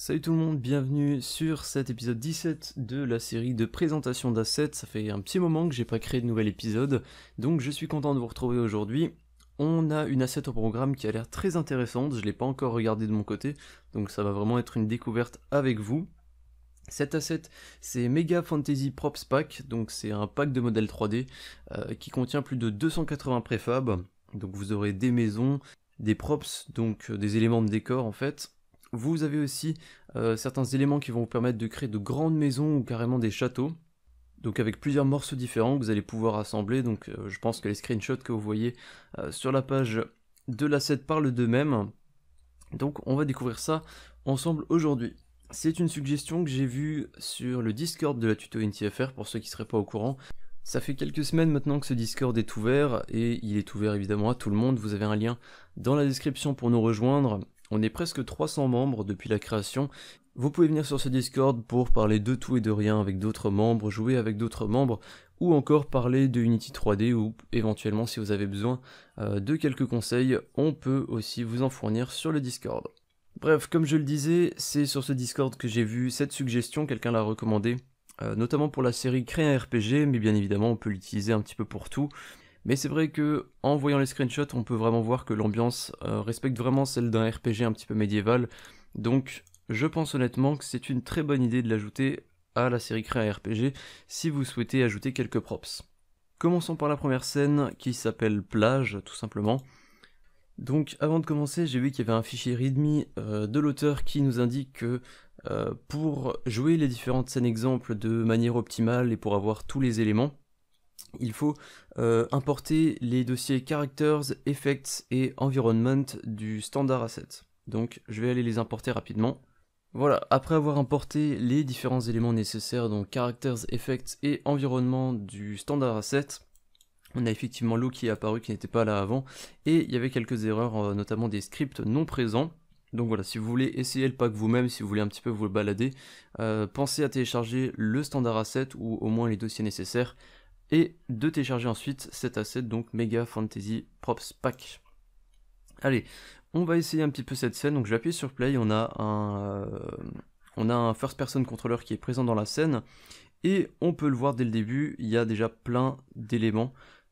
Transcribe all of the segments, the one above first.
Salut tout le monde, bienvenue sur cet épisode 17 de la série de présentation d'assets. Ça fait un petit moment que j'ai pas créé de nouvel épisode, donc je suis content de vous retrouver aujourd'hui. On a une asset au programme qui a l'air très intéressante, je l'ai pas encore regardé de mon côté, donc ça va vraiment être une découverte avec vous. Cet asset, c'est Mega Fantasy Props Pack, donc c'est un pack de modèles 3D qui contient plus de 280 préfabs. Donc vous aurez des maisons, des props, donc des éléments de décor en fait. Vous avez aussi certains éléments qui vont vous permettre de créer de grandes maisons ou carrément des châteaux. Donc avec plusieurs morceaux différents que vous allez pouvoir assembler. Donc je pense que les screenshots que vous voyez sur la page de l'asset parlent d'eux-mêmes. Donc on va découvrir ça ensemble aujourd'hui. C'est une suggestion que j'ai vue sur le Discord de la tuto NTFR pour ceux qui ne seraient pas au courant. Ça fait quelques semaines maintenant que ce Discord est ouvert et il est ouvert évidemment à tout le monde. Vous avez un lien dans la description pour nous rejoindre. On est presque 300 membres depuis la création. Vous pouvez venir sur ce Discord pour parler de tout et de rien avec d'autres membres, jouer avec d'autres membres ou encore parler de Unity 3D ou éventuellement si vous avez besoin de quelques conseils, on peut aussi vous en fournir sur le Discord. Bref, comme je le disais, c'est sur ce Discord que j'ai vu cette suggestion, quelqu'un l'a recommandé, notamment pour la série Créer un RPG, mais bien évidemment on peut l'utiliser un petit peu pour tout. Mais c'est vrai que en voyant les screenshots, on peut vraiment voir que l'ambiance respecte vraiment celle d'un RPG un petit peu médiéval. Donc je pense honnêtement que c'est une très bonne idée de l'ajouter à la série Créer un RPG si vous souhaitez ajouter quelques props. Commençons par la première scène qui s'appelle Plage, tout simplement. Donc avant de commencer, j'ai vu qu'il y avait un fichier readme de l'auteur qui nous indique que pour jouer les différentes scènes exemples de manière optimale et pour avoir tous les éléments, il faut importer les dossiers Characters, Effects et Environment du standard asset. Donc je vais aller les importer rapidement. Voilà, après avoir importé les différents éléments nécessaires, donc Characters, Effects et Environnement du standard asset, on a effectivement l'eau qui est apparu qui n'était pas là avant, et il y avait quelques erreurs, notamment des scripts non présents. Donc voilà, si vous voulez essayer le pack vous-même, si vous voulez un petit peu vous le balader, pensez à télécharger le standard asset ou au moins les dossiers nécessaires, et de télécharger ensuite cet asset, donc Mega Fantasy Props Pack. Allez, on va essayer un petit peu cette scène, donc je vais appuyer sur play, on a un first person controller qui est présent dans la scène, et on peut le voir dès le début, il y a déjà plein d'éléments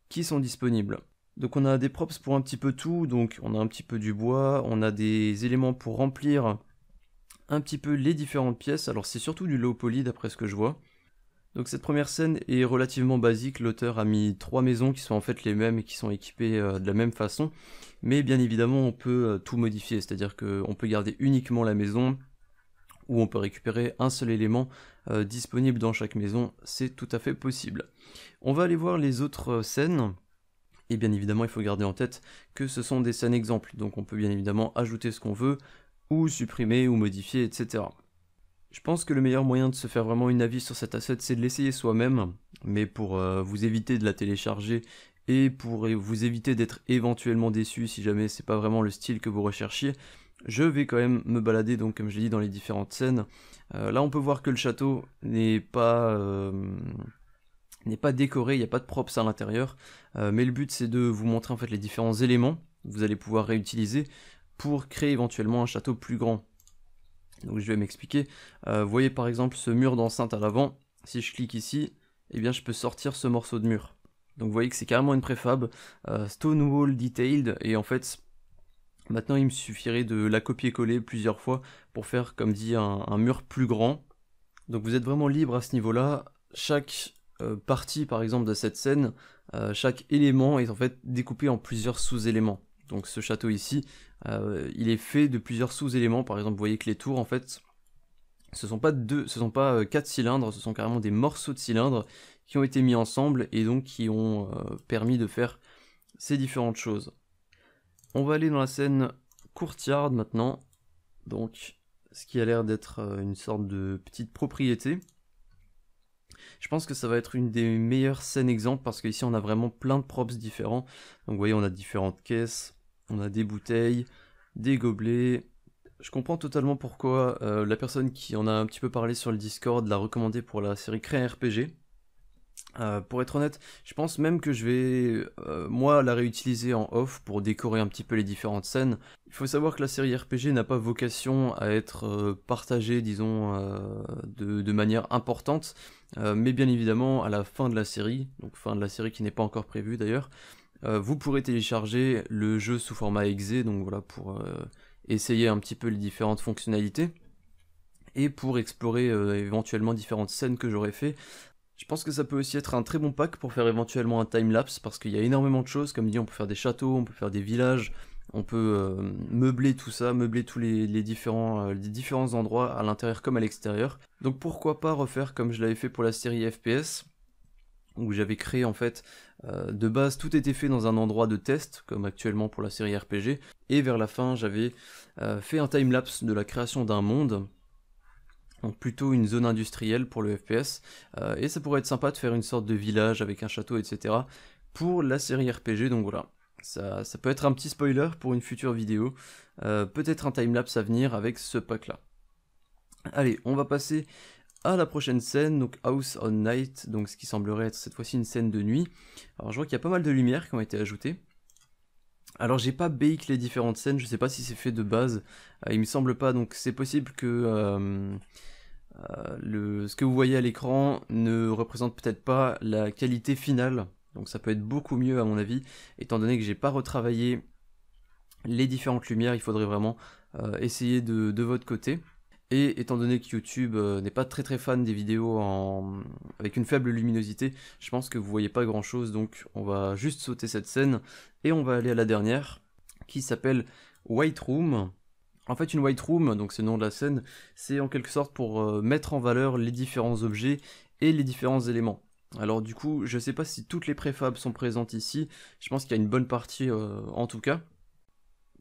qui sont disponibles. Donc on a des props pour un petit peu tout, donc on a un petit peu du bois, on a des éléments pour remplir un petit peu les différentes pièces, alors c'est surtout du low poly d'après ce que je vois. Donc cette première scène est relativement basique, l'auteur a mis 3 maisons qui sont en fait les mêmes et qui sont équipées de la même façon, mais bien évidemment on peut tout modifier, c'est-à-dire qu'on peut garder uniquement la maison, ou on peut récupérer un seul élément disponible dans chaque maison, c'est tout à fait possible. On va aller voir les autres scènes, et bien évidemment il faut garder en tête que ce sont des scènes exemples, donc on peut bien évidemment ajouter ce qu'on veut, ou supprimer, ou modifier, etc. Je pense que le meilleur moyen de se faire vraiment une avis sur cet asset, c'est de l'essayer soi-même, mais pour vous éviter de la télécharger, et pour vous éviter d'être éventuellement déçu si jamais c'est pas vraiment le style que vous recherchiez, je vais quand même me balader, donc comme je l'ai dit, dans les différentes scènes. Là on peut voir que le château n'est pas décoré, il n'y a pas de props à l'intérieur, mais le but c'est de vous montrer en fait les différents éléments que vous allez pouvoir réutiliser pour créer éventuellement un château plus grand. Donc je vais m'expliquer. Vous voyez par exemple ce mur d'enceinte à l'avant, si je clique ici, eh bien je peux sortir ce morceau de mur. Donc vous voyez que c'est carrément une préfab, Stone Wall Detailed, et en fait maintenant il me suffirait de la copier-coller plusieurs fois pour faire comme dit un mur plus grand. Donc vous êtes vraiment libre à ce niveau-là. Chaque partie par exemple de cette scène, chaque élément est en fait découpé en plusieurs sous-éléments. Donc ce château ici, il est fait de plusieurs sous-éléments. Par exemple, vous voyez que les tours en fait, ce sont pas 4 cylindres, ce sont carrément des morceaux de cylindres qui ont été mis ensemble et donc qui ont permis de faire ces différentes choses. On va aller dans la scène courtyard maintenant, donc ce qui a l'air d'être une sorte de petite propriété. Je pense que ça va être une des meilleures scènes exemples parce qu'ici on a vraiment plein de props différents. Donc vous voyez on a différentes caisses, on a des bouteilles, des gobelets. Je comprends totalement pourquoi la personne qui en a un petit peu parlé sur le Discord l'a recommandé pour la série Créer un RPG. Pour être honnête, je pense même que je vais, moi, la réutiliser en off pour décorer un petit peu les différentes scènes. Il faut savoir que la série RPG n'a pas vocation à être partagée, disons, de manière importante, mais bien évidemment, à la fin de la série, donc fin de la série qui n'est pas encore prévue d'ailleurs, vous pourrez télécharger le jeu sous format exe, donc voilà, pour essayer un petit peu les différentes fonctionnalités, et pour explorer éventuellement différentes scènes que j'aurais fait. Je pense que ça peut aussi être un très bon pack pour faire éventuellement un timelapse, parce qu'il y a énormément de choses, comme dit, on peut faire des châteaux, on peut faire des villages, on peut meubler tout ça, meubler tous les différents endroits à l'intérieur comme à l'extérieur. Donc pourquoi pas refaire comme je l'avais fait pour la série FPS, où j'avais créé en fait, de base tout était fait dans un endroit de test, comme actuellement pour la série RPG, et vers la fin j'avais fait un timelapse de la création d'un monde, donc plutôt une zone industrielle pour le FPS, et ça pourrait être sympa de faire une sorte de village avec un château, etc. pour la série RPG, donc voilà. Ça peut être un petit spoiler pour une future vidéo, peut-être un timelapse à venir avec ce pack là. Allez, on va passer à la prochaine scène, donc House on Night, donc ce qui semblerait être cette fois-ci une scène de nuit. Alors je vois qu'il y a pas mal de lumières qui ont été ajoutées. Alors j'ai pas bake les différentes scènes, je sais pas si c'est fait de base, il me semble pas, donc c'est possible que ce que vous voyez à l'écran ne représente peut-être pas la qualité finale, donc ça peut être beaucoup mieux à mon avis, étant donné que j'ai pas retravaillé les différentes lumières, il faudrait vraiment essayer de votre côté. Et étant donné que YouTube n'est pas très fan des vidéos avec une faible luminosité, je pense que vous voyez pas grand chose, donc on va juste sauter cette scène et on va aller à la dernière qui s'appelle White Room. En fait, une White Room, donc c'est le nom de la scène, c'est en quelque sorte pour mettre en valeur les différents objets et les différents éléments. Alors du coup, je sais pas si toutes les préfabs sont présentes ici, je pense qu'il y a une bonne partie en tout cas.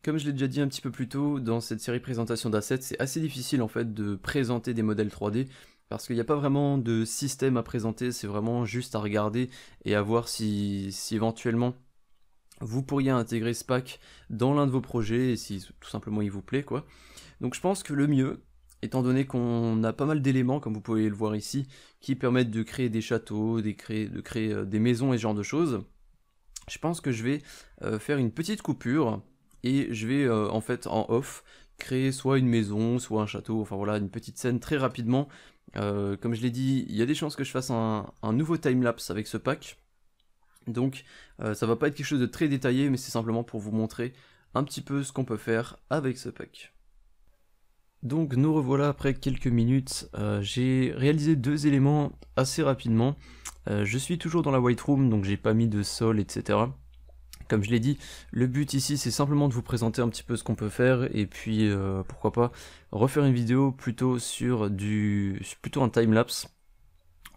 Comme je l'ai déjà dit un petit peu plus tôt, dans cette série présentation d'assets, c'est assez difficile en fait de présenter des modèles 3D, parce qu'il n'y a pas vraiment de système à présenter, c'est vraiment juste à regarder et à voir si éventuellement vous pourriez intégrer ce pack dans l'un de vos projets, et si tout simplement il vous plaît quoi. Donc je pense que le mieux, étant donné qu'on a pas mal d'éléments, comme vous pouvez le voir ici, qui permettent de créer des châteaux, de créer des maisons et ce genre de choses, je pense que je vais faire une petite coupure, et je vais en fait en off créer soit une maison, soit un château, enfin voilà, une petite scène très rapidement. Comme je l'ai dit, il y a des chances que je fasse un nouveau timelapse avec ce pack. Donc ça va pas être quelque chose de très détaillé, mais c'est simplement pour vous montrer un petit peu ce qu'on peut faire avec ce pack. Donc nous revoilà après quelques minutes, j'ai réalisé 2 éléments assez rapidement. Je suis toujours dans la White Room, donc j'ai pas mis de sol, etc. Comme je l'ai dit, le but ici c'est simplement de vous présenter un petit peu ce qu'on peut faire, et puis pourquoi pas refaire une vidéo plutôt sur plutôt un timelapse,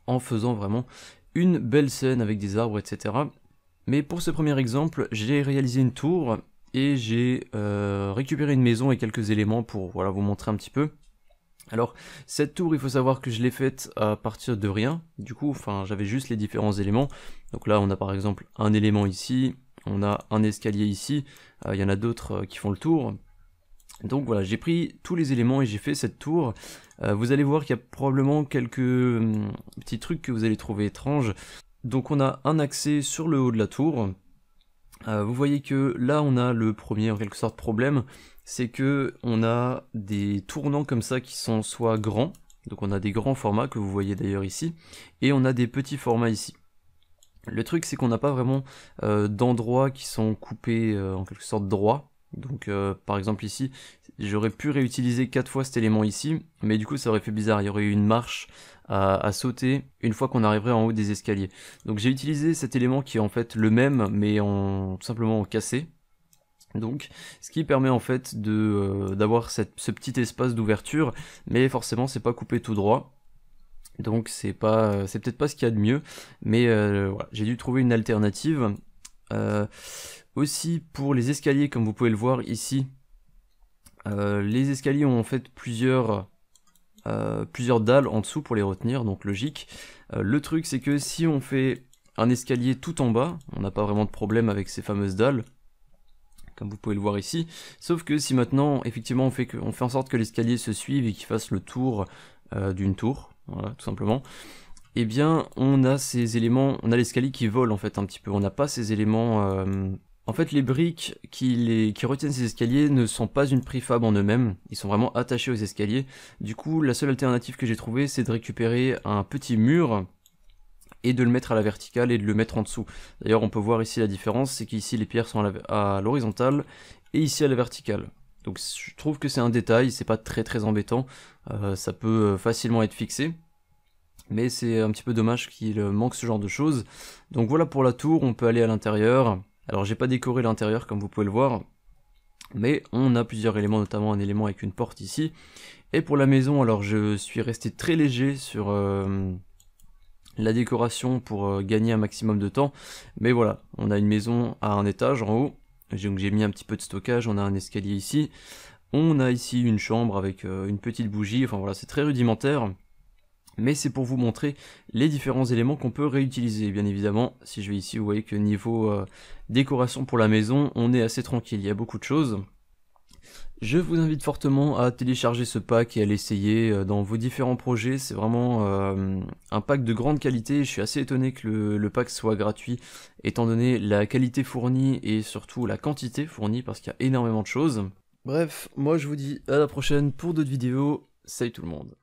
en faisant vraiment une belle scène avec des arbres, etc. Mais pour ce premier exemple, j'ai réalisé une tour, et j'ai récupéré une maison et quelques éléments pour voilà, vous montrer un petit peu. Alors cette tour, il faut savoir que je l'ai faite à partir de rien, du coup enfin j'avais juste les différents éléments. Donc là on a par exemple un élément ici, on a un escalier ici, il y en a d'autres qui font le tour. Donc voilà, j'ai pris tous les éléments et j'ai fait cette tour. Vous allez voir qu'il y a probablement quelques petits trucs que vous allez trouver étranges. Donc on a un accès sur le haut de la tour. Vous voyez que là on a le premier en quelque sorte problème, c'est que on a des tournants comme ça qui sont soit grands, donc on a des grands formats que vous voyez d'ailleurs ici, et on a des petits formats ici. Le truc c'est qu'on n'a pas vraiment d'endroits qui sont coupés en quelque sorte droits. Donc par exemple ici, j'aurais pu réutiliser 4 fois cet élément ici, mais du coup ça aurait fait bizarre, il y aurait eu une marche à sauter une fois qu'on arriverait en haut des escaliers. Donc j'ai utilisé cet élément qui est en fait le même, mais tout simplement en cassé. Donc ce qui permet en fait d'avoir ce petit espace d'ouverture, mais forcément c'est pas coupé tout droit. Donc c'est peut-être pas ce qu'il y a de mieux, mais voilà, j'ai dû trouver une alternative. Aussi pour les escaliers, comme vous pouvez le voir ici, les escaliers ont en fait plusieurs dalles en dessous pour les retenir, donc logique. Le truc c'est que si on fait un escalier tout en bas, on n'a pas vraiment de problème avec ces fameuses dalles, comme vous pouvez le voir ici, sauf que si maintenant effectivement on fait en sorte que l'escalier se suive et qu'il fasse le tour d'une tour, voilà tout simplement, eh bien on a ces éléments, on a l'escalier qui vole en fait un petit peu, on n'a pas ces éléments... En fait les briques qui retiennent ces escaliers ne sont pas une préfab en eux-mêmes, ils sont vraiment attachés aux escaliers. Du coup la seule alternative que j'ai trouvée c'est de récupérer un petit mur et de le mettre à la verticale et de le mettre en dessous. D'ailleurs on peut voir ici la différence, c'est qu'ici les pierres sont à l'horizontale et ici à la verticale. Donc je trouve que c'est un détail, c'est pas très embêtant, ça peut facilement être fixé. Mais c'est un petit peu dommage qu'il manque ce genre de choses. Donc voilà pour la tour, on peut aller à l'intérieur. Alors j'ai pas décoré l'intérieur comme vous pouvez le voir, mais on a plusieurs éléments, notamment un élément avec une porte ici. Et pour la maison, alors je suis resté très léger sur la décoration pour gagner un maximum de temps. Mais voilà, on a une maison à un étage en haut, donc j'ai mis un petit peu de stockage, on a un escalier ici. On a ici une chambre avec une petite bougie, enfin voilà, c'est très rudimentaire. Mais c'est pour vous montrer les différents éléments qu'on peut réutiliser. Bien évidemment, si je vais ici, vous voyez que niveau décoration pour la maison, on est assez tranquille, il y a beaucoup de choses. Je vous invite fortement à télécharger ce pack et à l'essayer dans vos différents projets. C'est vraiment un pack de grande qualité. Je suis assez étonné que le pack soit gratuit, étant donné la qualité fournie et surtout la quantité fournie, parce qu'il y a énormément de choses. Bref, moi je vous dis à la prochaine pour d'autres vidéos. Salut tout le monde.